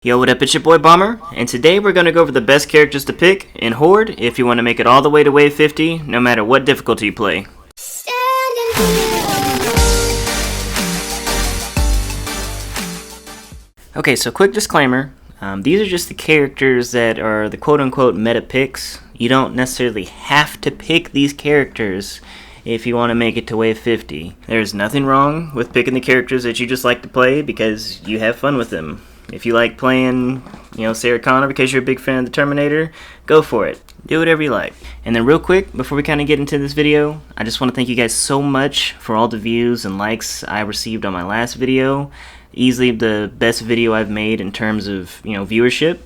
Yo, what up, it's your boy Bomber, and today we're going to go over the best characters to pick in Horde if you want to make it all the way to wave 50, no matter what difficulty you play. Okay, so quick disclaimer, these are just the characters that are the quote-unquote meta picks. You don't necessarily have to pick these characters if you want to make it to wave 50. There's nothing wrong with picking the characters that you just like to play because you have fun with them. If you like playing, Sarah Connor because you're a big fan of the Terminator, go for it. Do whatever you like. And then real quick, before we kind of get into this video, I just want to thank you guys so much for all the views and likes I received on my last video. Easily the best video I've made in terms of, viewership.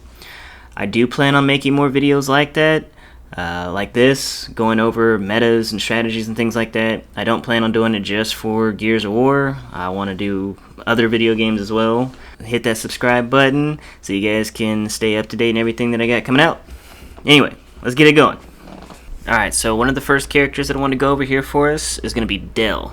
I do plan on making more videos like that. Like this, going over metas and strategies and things like that. I don't plan on doing it just for Gears of War. I want to do other video games as well. Hit that subscribe button so you guys can stay up to date in everything that I got coming out. Anyway, let's get it going. Alright, so one of the first characters that I want to go over here for us is going to be Dell.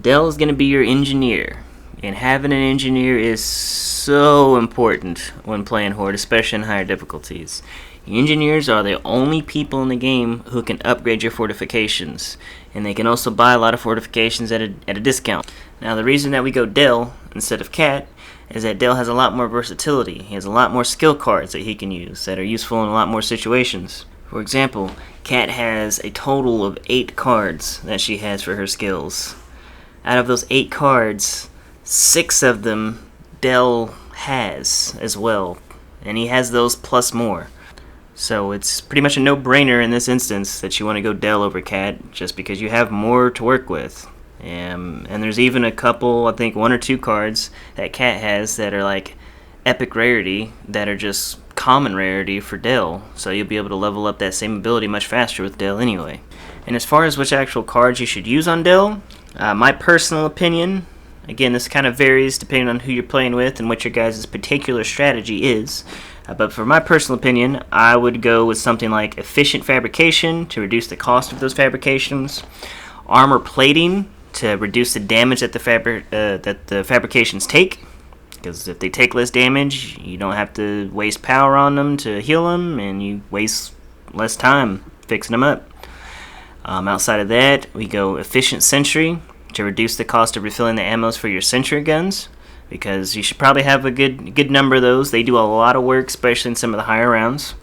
Dell is going to be your engineer. And having an engineer is so important when playing Horde, especially in higher difficulties. Engineers are the only people in the game who can upgrade your fortifications, and they can also buy a lot of fortifications at a discount. Now the reason that we go Dell instead of Cat is that Dell has a lot more versatility. He has a lot more skill cards that he can use that are useful in a lot more situations. For example, Cat has a total of 8 cards that she has for her skills. Out of those 8 cards, 6 of them Dell has as well, and he has those plus more. So it's pretty much a no-brainer in this instance that you want to go Dell over Cat just because you have more to work with. And there's even a couple, I think 1 or 2 cards that Cat has that are like epic rarity that are just common rarity for Dell. So you'll be able to level up that same ability much faster with Dell anyway. And as far as which actual cards you should use on Dell, my personal opinion, again this kind of varies depending on who you're playing with and what your guys' particular strategy is. But for my personal opinion, I would go with something like Efficient Fabrication to reduce the cost of those fabrications, Armor Plating to reduce the damage that the fabrications take, because if they take less damage, you don't have to waste power on them to heal them, and you waste less time fixing them up. Outside of that, we go Efficient Sentry to reduce the cost of refilling the ammos for your sentry guns, because you should probably have a good number of those. They do a lot of work, especially in some of the higher rounds.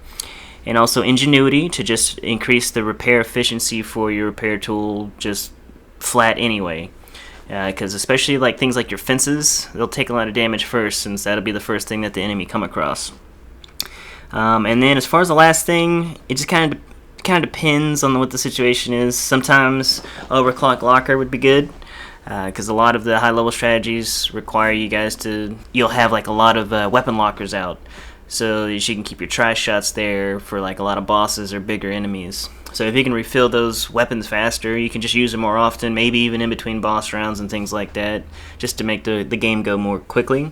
And also Ingenuity to just increase the repair efficiency for your repair tool just flat anyway. Because especially like things like your fences, they'll take a lot of damage first, since that'll be the first thing that the enemy come across. And then as far as the last thing, it just kind of depends on what the situation is. Sometimes Overclock Locker would be good. Because a lot of the high-level strategies require you guys you'll have like a lot of weapon lockers out, so you can keep your tri-shots there for like a lot of bosses or bigger enemies. So if you can refill those weapons faster, you can just use them more often, maybe even in between boss rounds and things like that, just to make the game go more quickly.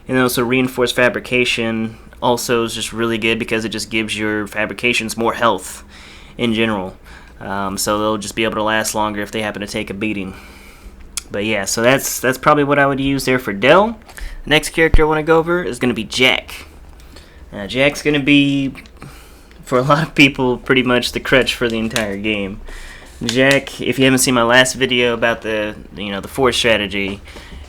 And also Reinforced Fabrication also is just really good because it just gives your fabrications more health in general. So they'll just be able to last longer if they happen to take a beating. But yeah, so that's probably what I would use there for Dell. The next character I want to go over is going to be Jack. Jack's going to be, for a lot of people, pretty much the crutch for the entire game. Jack, if you haven't seen my last video about the Force strategy,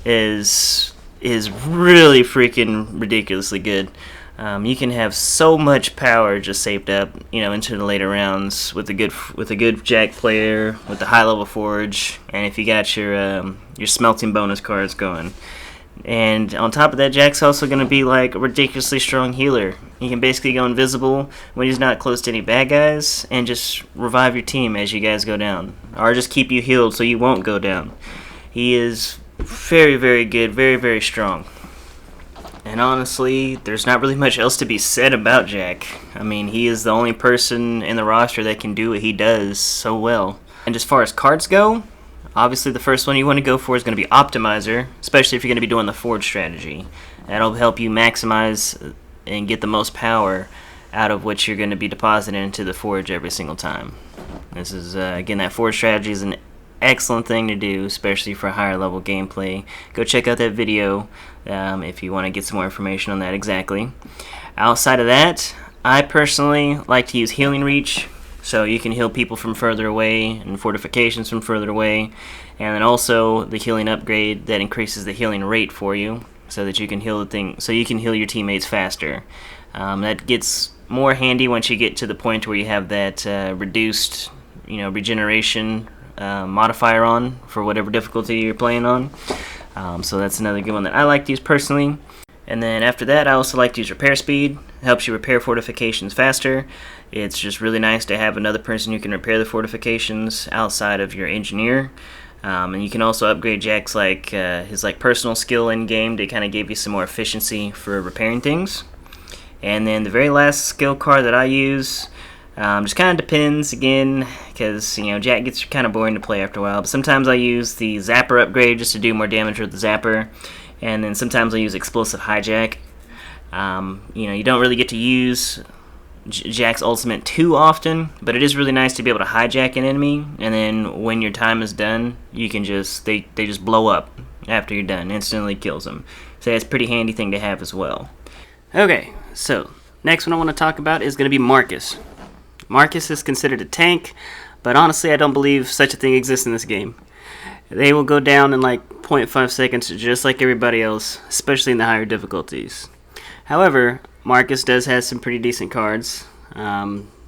is really freaking ridiculously good. You can have so much power just saved up, into the later rounds with a good Jack player with the high level forge, and if you got your smelting bonus cards going. And on top of that, Jack's also going to be like a ridiculously strong healer. He can basically go invisible when he's not close to any bad guys, and just revive your team as you guys go down, or just keep you healed so you won't go down. He is very, very good, very, very strong. And honestly, there's not really much else to be said about Jack. I mean, he is the only person in the roster that can do what he does so well. And as far as cards go, obviously the first one you want to go for is going to be Optimizer, especially if you're going to be doing the Forge strategy. That'll help you maximize and get the most power out of what you're going to be depositing into the Forge every single time. This is, again, that Forge strategy is an excellent thing to do, especially for higher level gameplay. Go check out that video if you want to get some more information on that exactly. Outside of that, I personally like to use Healing Reach, so you can heal people from further away and fortifications from further away, and then also the healing upgrade that increases the healing rate for you, so that you can heal your teammates faster. That gets more handy once you get to the point where you have that reduced, regeneration modifier on for whatever difficulty you're playing on. So that's another good one that I like to use personally. And then after that, I also like to use Repair Speed. It helps you repair fortifications faster. It's just really nice to have another person who can repair the fortifications outside of your engineer. And you can also upgrade Jack's his personal skill in game to kind of give you some more efficiency for repairing things. And then the very last skill card that I use just kind of depends again, because Jack gets kind of boring to play after a while. But sometimes I use the Zapper upgrade just to do more damage with the Zapper, and then sometimes I use Explosive Hijack. You don't really get to use Jack's ultimate too often, but it is really nice to be able to hijack an enemy, and then when your time is done, you can they just blow up after you're done, instantly kills them. So that's a pretty handy thing to have as well. Okay, so next one I want to talk about is going to be Marcus. Marcus is considered a tank, but honestly I don't believe such a thing exists in this game. They will go down in 0.5 seconds just like everybody else, especially in the higher difficulties. However, Marcus does have some pretty decent cards.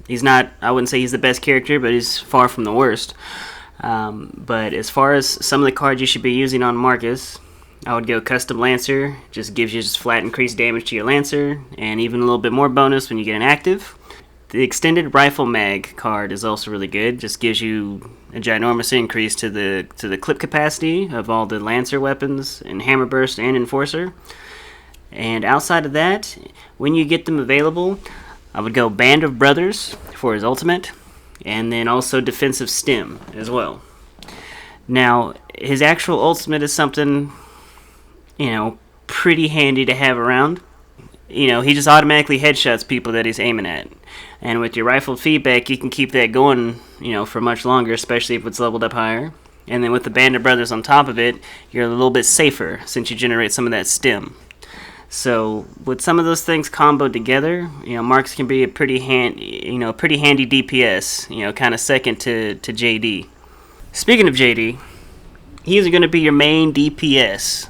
He's not, I wouldn't say he's the best character, but he's far from the worst. But as far as some of the cards you should be using on Marcus, I would go Custom Lancer. Just gives you flat increased damage to your Lancer, and even a little bit more bonus when you get an active. The Extended Rifle Mag card is also really good. Just gives you a ginormous increase to the clip capacity of all the Lancer weapons in Hammer Burst and Enforcer. And outside of that, when you get them available, I would go Band of Brothers for his ultimate, and then also Defensive Stem as well. Now, his actual ultimate is something, pretty handy to have around. He just automatically headshots people that he's aiming at. And with your rifled feedback, you can keep that going, for much longer, especially if it's leveled up higher. And then with the Band of Brothers on top of it, you're a little bit safer since you generate some of that stem. So with some of those things comboed together, Marcus can be a pretty handy DPS, kind of second to JD. Speaking of JD, he's going to be your main DPS.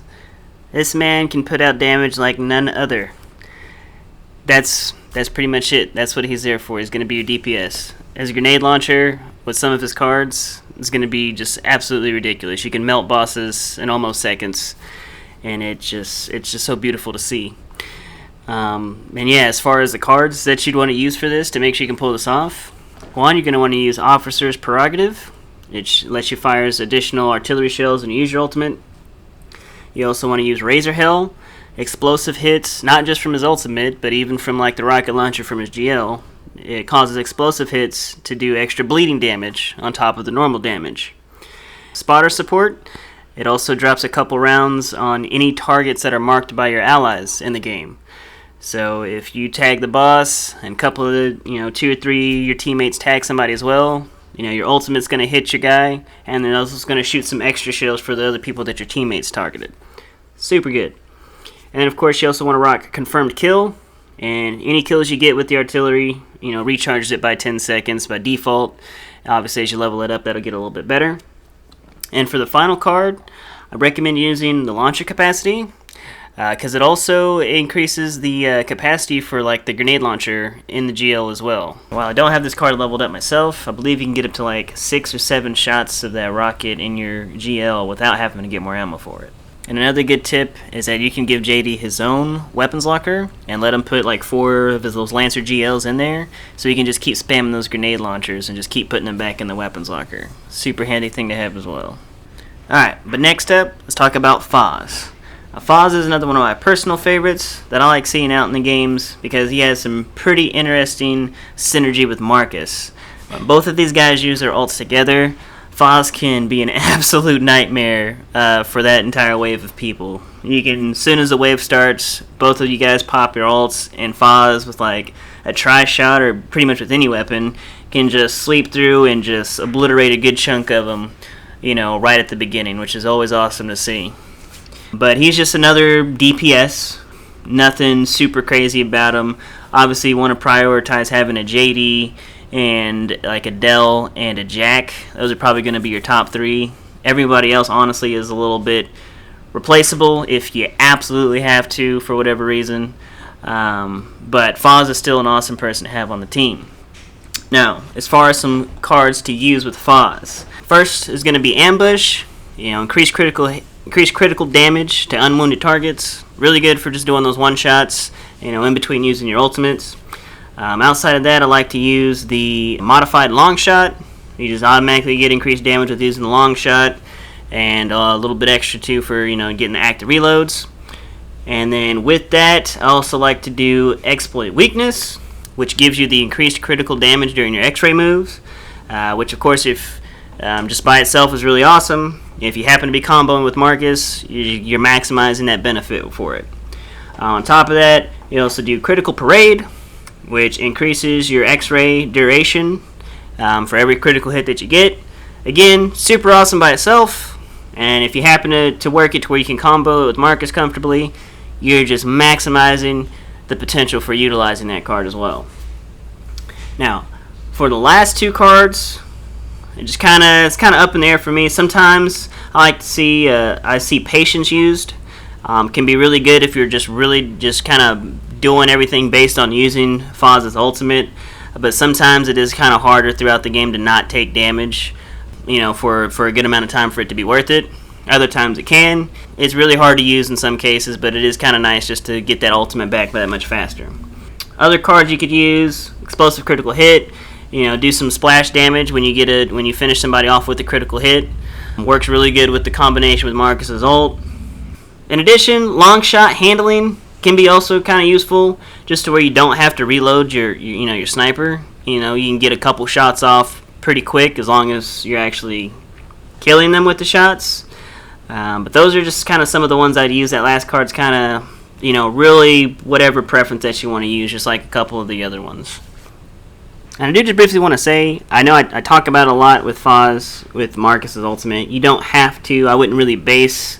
This man can put out damage like none other. That's pretty much it. That's what he's there for. He's going to be your DPS. As a grenade launcher, with some of his cards, it's going to be just absolutely ridiculous. You can melt bosses in almost seconds, and it's just so beautiful to see. And yeah, as far as the cards that you'd want to use for this to make sure you can pull this off, one, you're going to want to use Officer's Prerogative. It lets you fire additional artillery shells and use your ultimate. You also want to use Razor Hell. Explosive hits, not just from his ultimate, but even from the rocket launcher from his GL. It causes explosive hits to do extra bleeding damage on top of the normal damage. Spotter support. It also drops a couple rounds on any targets that are marked by your allies in the game. So if you tag the boss and a couple of the, 2 or 3 your teammates tag somebody as well, your ultimate's going to hit your guy, and then also going to shoot some extra shells for the other people that your teammates targeted. Super good. And then of course you also want to rock Confirmed Kill, and any kills you get with the artillery, recharges it by 10 seconds by default. Obviously as you level it up, that'll get a little bit better. And for the final card, I recommend using the launcher capacity, because it also increases the capacity for the grenade launcher in the GL as well. While I don't have this card leveled up myself, I believe you can get up to 6 or 7 shots of that rocket in your GL without having to get more ammo for it. And another good tip is that you can give JD his own weapons locker and let him put 4 of those Lancer GLs in there, so he can just keep spamming those grenade launchers and just keep putting them back in the weapons locker. Super handy thing to have as well. Alright, but next up, let's talk about Foz. Now, Foz is another one of my personal favorites that I like seeing out in the games because he has some pretty interesting synergy with Marcus. Both of these guys use their ults together. Foz can be an absolute nightmare for that entire wave of people. You can, as soon as the wave starts, both of you guys pop your ults, and Foz with a tri-shot or pretty much with any weapon can just sweep through and just obliterate a good chunk of them right at the beginning, which is always awesome to see. But he's just another DPS. Nothing super crazy about him. Obviously, you want to prioritize having a JD and like a Dell and a Jack. Those are probably going to be your top 3. Everybody else, honestly, is a little bit replaceable if you absolutely have to for whatever reason. But Foz is still an awesome person to have on the team. Now, as far as some cards to use with Foz, first is going to be Ambush. Increase critical damage to unwounded targets. Really good for just doing those one-shots, in between using your ultimates. Outside of that, I like to use the modified long shot. You just automatically get increased damage with using the long shot, and a little bit extra too for getting the active reloads. And then with that, I also like to do Exploit Weakness, which gives you the increased critical damage during your X-ray moves, which of course, if just by itself is really awesome. If you happen to be comboing with Marcus, you're maximizing that benefit for it. On top of that, you also do Critical Parade, which increases your X-ray duration for every critical hit that you get. Again, super awesome by itself, and if you happen to work it to where you can combo it with Marcus comfortably, you're just maximizing the potential for utilizing that card as well. Now, for the last 2 cards, it's kind of up in the air for me. Sometimes I like to see Patience used. Can be really good if you're just kind of doing everything based on using Foz's ultimate. But sometimes it is kind of harder throughout the game to not take damage, for a good amount of time for it to be worth it. Other times it can. It's really hard to use in some cases, but it is kind of nice just to get that ultimate back that much faster. Other cards you could use: Explosive Critical Hit. Do some splash damage when you finish somebody off with a critical hit. Works really good with the combination with Marcus's ult. In addition, long shot handling can be also kind of useful, just to where you don't have to reload your sniper. You can get a couple shots off pretty quick as long as you're actually killing them with the shots. But those are just kind of some of the ones I'd use. That last card's kind of, really whatever preference that you want to use, just like a couple of the other ones. And I do just briefly want to say, I know I talk about it a lot with Foz, with Marcus's ultimate. You don't have to. I wouldn't really base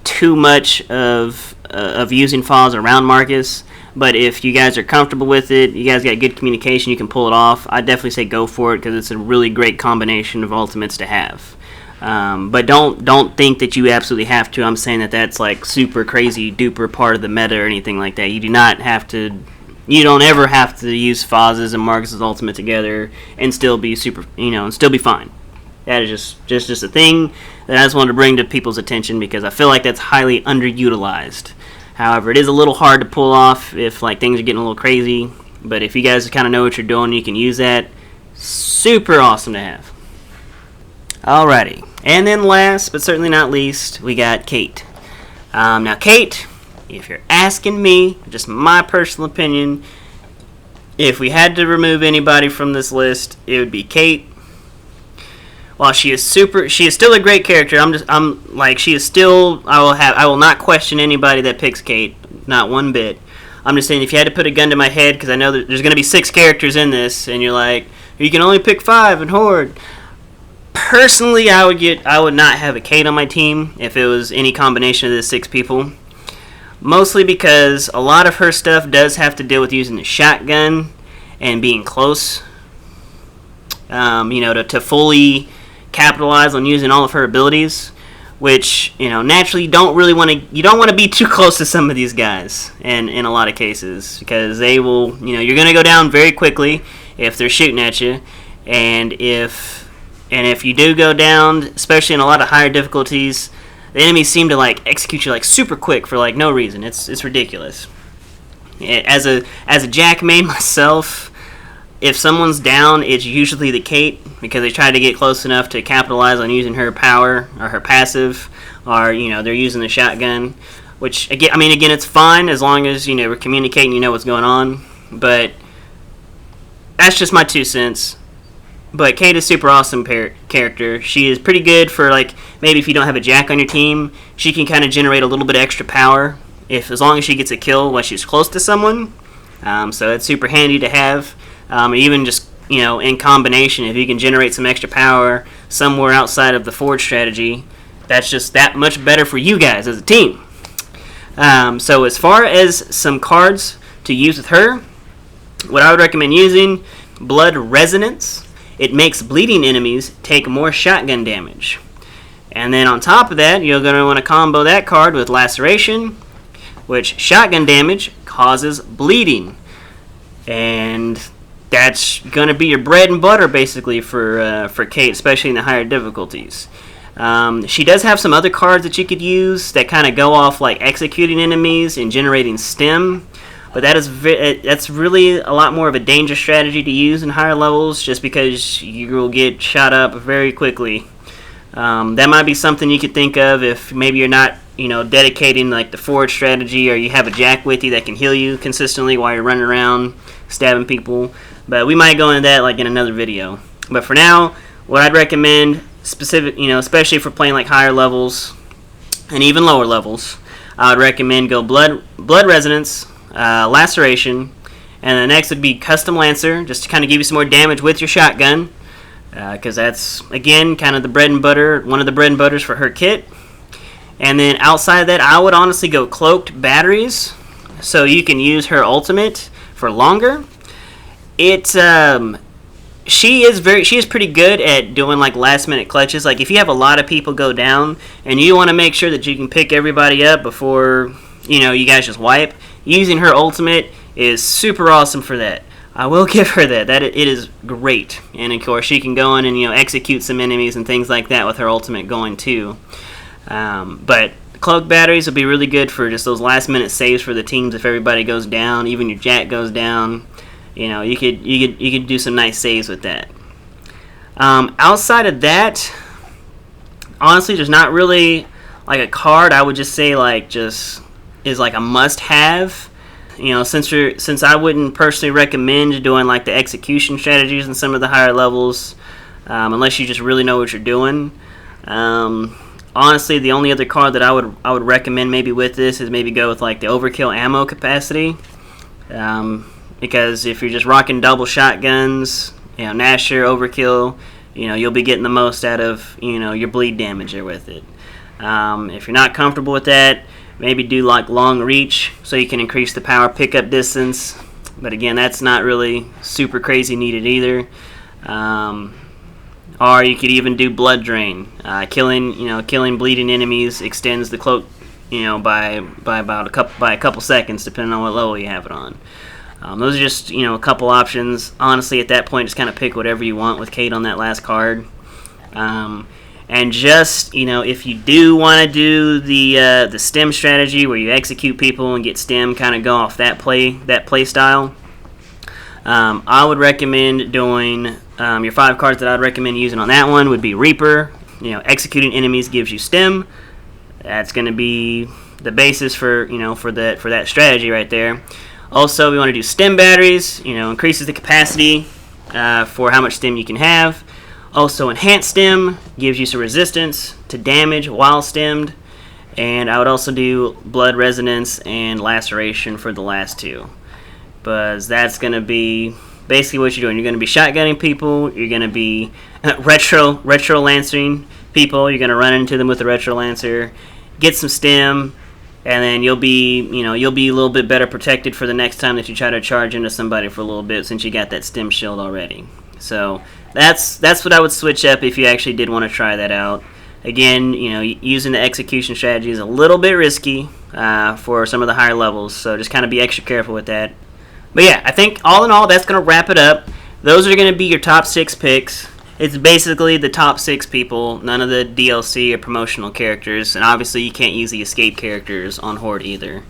too much of using Foz around Marcus. But if you guys are comfortable with it, you guys got good communication, you can pull it off, I'd definitely say go for it, because it's a really great combination of ultimates to have. But don't think that you absolutely have to. I'm saying that's like super crazy duper part of the meta or anything like that. You do not have to. You don't ever have to use Foz's and Marcus's ultimate together and still be and still be fine. That is just a thing that I just wanted to bring to people's attention, because I feel like that's highly underutilized. However, it is a little hard to pull off if things are getting a little crazy. But if you guys kind of know what you're doing, you can use that. Super awesome to have. Alrighty, and then last but certainly not least, we got Kate. Now Kate, if you're asking me, just my personal opinion, if we had to remove anybody from this list, it would be Kate. While she is still a great character. She is still. I will not question anybody that picks Kate, not one bit. I'm just saying, if you had to put a gun to my head, because I know that there's going to be 6 characters in this, and you're like, you can only pick 5 in Horde. Personally, I would not have a Kate on my team if it was any combination of the 6 people. Mostly because a lot of her stuff does have to deal with using the shotgun and being close. To fully capitalize on using all of her abilities, which naturally you don't want to be too close to some of these guys, and in a lot of cases, because they will, you're going to go down very quickly if they're shooting at you, and if you do go down, especially in a lot of higher difficulties, the enemies seem to execute you super quick for no reason. It's ridiculous. As a Jack main myself, if someone's down, it's usually the Kate, because they try to get close enough to capitalize on using her power or her passive, or they're using the shotgun, which again it's fine as long as we're communicating, what's going on. But that's just my 2 cents. But Kate is super awesome character. She is pretty good for maybe if you don't have a Jack on your team, she can kind of generate a little bit of extra power as long as she gets a kill while she's close to someone. So it's super handy to have. Even just in combination, if you can generate some extra power somewhere outside of the Forge strategy, that's just that much better for you guys as a team. So as far as some cards to use with her, what I would recommend using, Blood Resonance. It makes bleeding enemies take more shotgun damage. And then on top of that, you're going to want to combo that card with Laceration, which shotgun damage causes bleeding. And that's going to be your bread and butter, basically, for Kate, especially in the higher difficulties. She does have some other cards that you could use that kind of go off like executing enemies and generating stim. But that's really a lot more of a dangerous strategy to use in higher levels, just because you will get shot up very quickly. That might be something you could think of if maybe you're not, dedicating like the Forge strategy, or you have a Jack with you that can heal you consistently while you're running around stabbing people. But we might go into that like in another video. But for now, what I'd recommend, especially for playing like higher levels and even lower levels, I would recommend go Blood Resonance, Laceration, and the next would be Custom Lancer, just to kind of give you some more damage with your shotgun, because that's, again, kind of the bread and butter, one of the bread and butters for her kit. And then outside of that, I would honestly go Cloaked Batteries, so you can use her ultimate for longer. She is pretty good at doing like last minute clutches. Like if you have a lot of people go down and you want to make sure that you can pick everybody up before you guys just wipe, using her ultimate is super awesome for that. I will give her that. It is great. And of course she can go in and execute some enemies and things like that with her ultimate going too. But Cloak Batteries will be really good for just those last minute saves for the teams if everybody goes down, even your Jack goes down. You could do some nice saves with that. Outside of that, honestly, there's not really like a card I would just say is like a must-have. Since I wouldn't personally recommend doing like the execution strategies in some of the higher levels, unless you just really know what you're doing. Honestly, the only other card that I would recommend maybe with this is maybe go with like the overkill ammo capacity. Because if you're just rocking double shotguns, Nasher, overkill, you'll be getting the most out of, your bleed damage there with it. If you're not comfortable with that, maybe do like long reach so you can increase the power pickup distance. But again, that's not really super crazy needed either. Or you could even do blood drain. Killing bleeding enemies extends the cloak, by a couple seconds, depending on what level you have it on. Those are just a couple options. Honestly, at that point, just kind of pick whatever you want with Kate on that last card. And just if you do want to do the stim strategy where you execute people and get stim, kind of go off that play style. I would recommend doing your 5 cards that I'd recommend using on that one would be Reaper. Executing enemies gives you stim. That's going to be the basis for that strategy right there. Also, we want to do stim batteries. Increases the capacity for how much stim you can have. Also, enhanced stim gives you some resistance to damage while stimmed. And I would also do Blood Resonance and Laceration for the last 2. Because that's going to be basically what you're doing. You're going to be shotgunning people. You're going to be retro lancering people. You're going to run into them with the retro lancer, get some stim, and then you'll be a little bit better protected for the next time that you try to charge into somebody for a little bit, since you got that stim shield already. So that's what I would switch up if you actually did want to try that out. Again, using the execution strategy is a little bit risky for some of the higher levels, so just kind of be extra careful with that. But yeah, I think all in all, that's going to wrap it up. Those are going to be your top 6 picks. It's basically the top 6 people, none of the DLC or promotional characters, and obviously you can't use the escape characters on Horde either.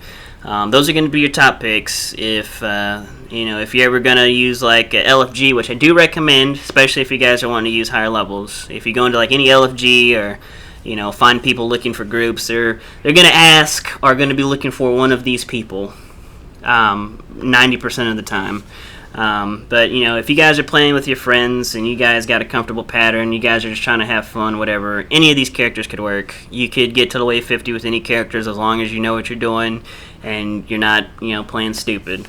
Those are going to be your top picks. If you're ever going to use like LFG, which I do recommend, especially if you guys are wanting to use higher levels. If you go into like any LFG or find people looking for groups, they're going to are going to be looking for one of these people 90% of the time. But if you guys are playing with your friends and you guys got a comfortable pattern, you guys are just trying to have fun, whatever, any of these characters could work. You could get to the wave 50 with any characters as long as you know what you're doing and you're not playing stupid.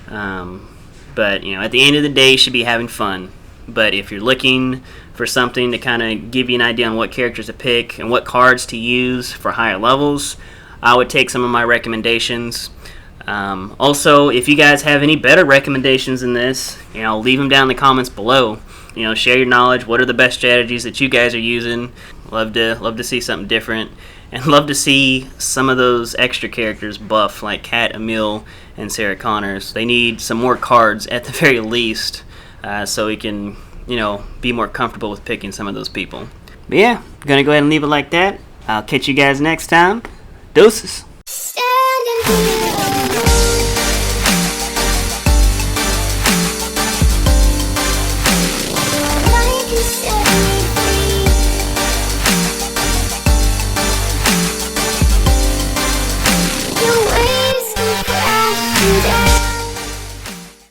But at the end of the day, you should be having fun. But if you're looking for something to kind of give you an idea on what characters to pick and what cards to use for higher levels, I would take some of my recommendations. Also, if you guys have any better recommendations than this, leave them down in the comments below. Share your knowledge. What are the best strategies that you guys are using? Love to see something different, and love to see some of those extra characters buff, like Kat, Emil, and Sarah Connors. They need some more cards at the very least, so we can, be more comfortable with picking some of those people. But yeah, gonna go ahead and leave it like that. I'll catch you guys next time. Deuces.